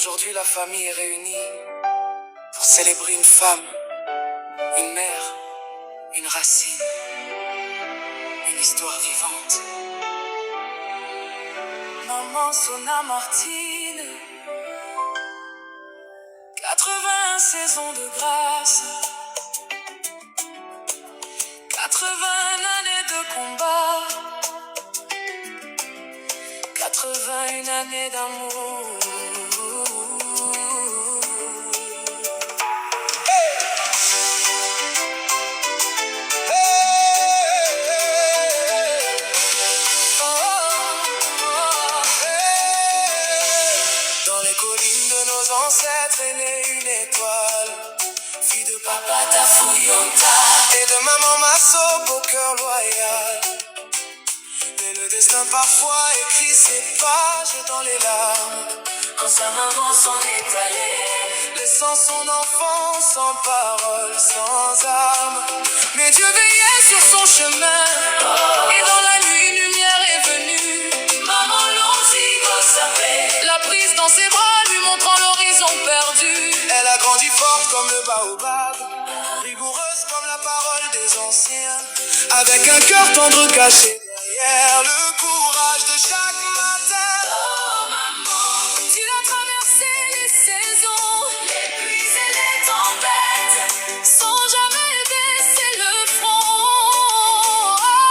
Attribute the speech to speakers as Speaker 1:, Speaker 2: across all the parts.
Speaker 1: Aujourd'hui, la famille est réunie pour célébrer une femme, une mère, une racine, une histoire vivante. Maman Sona Martine, 80 saisons de grâce, 80 années de combat, 81 années d'amour. Dans les collines de nos ancêtres est née une étoile, fille de papa Tafuyonta et de maman Masso au cœur loyal. Mais le destin parfois écrit ses pages dans les larmes, quand sa maman s'en est allée, laissant son enfant sans parole, sans armes. Mais Dieu veillait sur son chemin, et dans la nuit une lumière est venue. Maman Lonzigo savait, la prise dans ses bras lui montrant l'horizon perdu. Elle a grandi forte comme le baobab, rigoureuse comme la parole des anciens, avec un cœur tendre caché derrière le courage de chaque matin. Oh maman, tu as traversé les saisons, les pluies et les tempêtes, sans jamais baisser le front.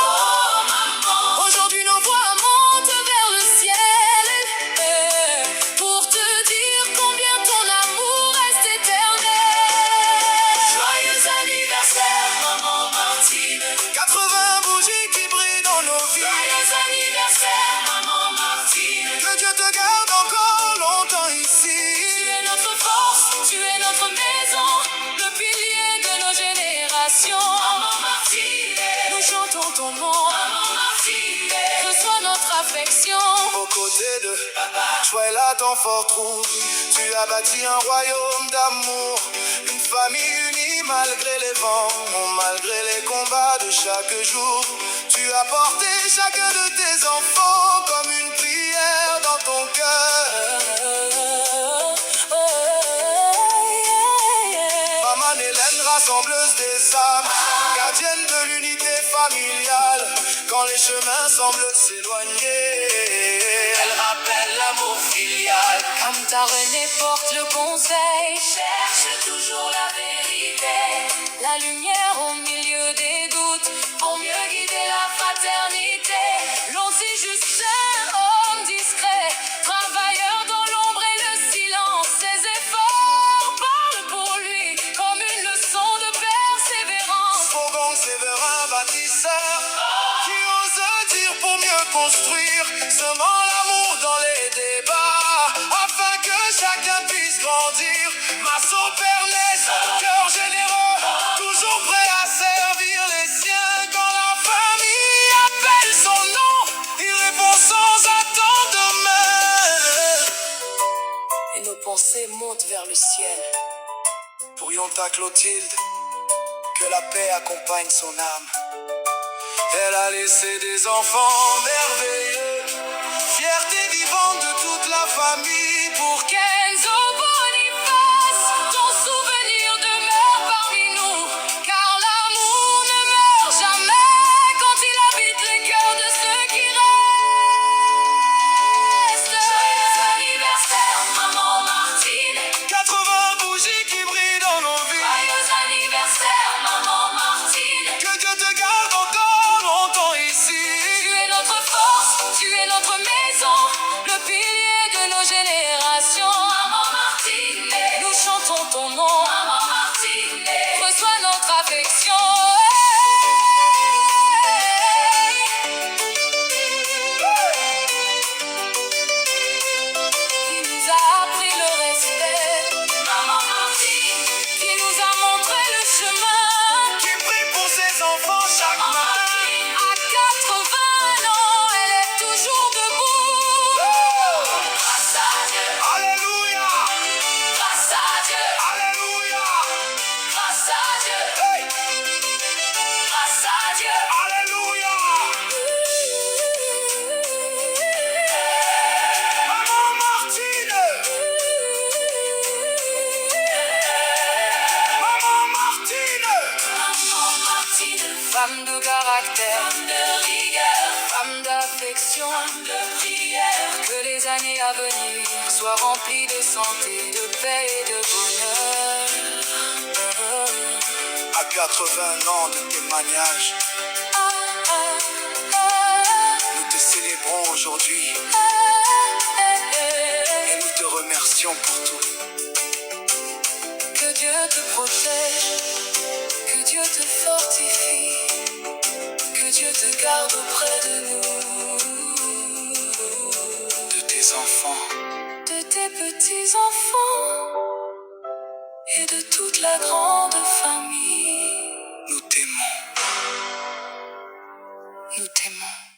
Speaker 1: Oh maman, aujourd'hui nos voix montent vers le ciel, pour te dire combien ton amour reste éternel. Joyeux anniversaire maman Martine, 80 bougies qui brillent dans nos vies. Joyeux anniversaire maman Martine, que Dieu te garde encore longtemps ici. Tu es notre force, tu es notre maison, le pilier de nos générations. Maman Martine, nous chantons ton nom. Maman Martine, reçois notre affection. Aux côtés de papa, Chouela ton fort trou, tu as bâti un royaume d'amour, une famille unie malgré les vents, malgré les combats de chaque jour. Tu as porté chacun de tes enfants comme une prière dans ton cœur. Maman Hélène, rassembleuse des âmes, gardienne de l'unité familiale, quand les chemins semblent s'éloigner, elle rappelle l'amour filial. Comme ta Renée porte le conseil, cherche toujours la vérité, la lumière au milieu des doutes, pour mieux guider la fraternité. Lonzi Justin, homme discret, travailleur dans l'ombre et le silence, ses efforts parlent pour lui comme une leçon de persévérance. Fourgon Séverin, bâtisseur, qui ose dire pour mieux construire, semant l'amour dans les débats, afin que chacun puisse grandir. Masso Pernès, cœur généreux, toujours prêt à servir les siens. Quand la famille appelle son nom, il répond sans attendre demain. Et nos pensées montent vers le ciel. Pour Yonta Clotilde, que la paix accompagne son âme. Elle a laissé des enfants merveilleux, fierté vivante de toute la famille. Pour Kenzo Boniface, ton souvenir demeure parmi nous, car l'amour ne meurt jamais quand il habite les cœurs de ceux qui restent. Joyeux anniversaire maman Martine, 80 bougies qui brillent dans nos vies. Joyeux anniversaire maman Martine, que Dieu te garde encore longtemps ici. Tu es notre force, tu es notre maison, le pilier de nos générations. Maman Martine, Femme de rigueur, femme d'affection, femme de prière. Que les années à venir soient remplies de santé, de paix et de bonheur.
Speaker 2: À 80 ans de témoignage, nous te célébrons aujourd'hui et nous te remercions pour tout.
Speaker 1: Que Dieu te protège, que Dieu te fortifie, que Dieu te garde auprès de nous,
Speaker 2: De tes enfants,
Speaker 1: de tes petits-enfants et de toute la grande famille.
Speaker 2: nous t'aimons.
Speaker 1: Nous t'aimons.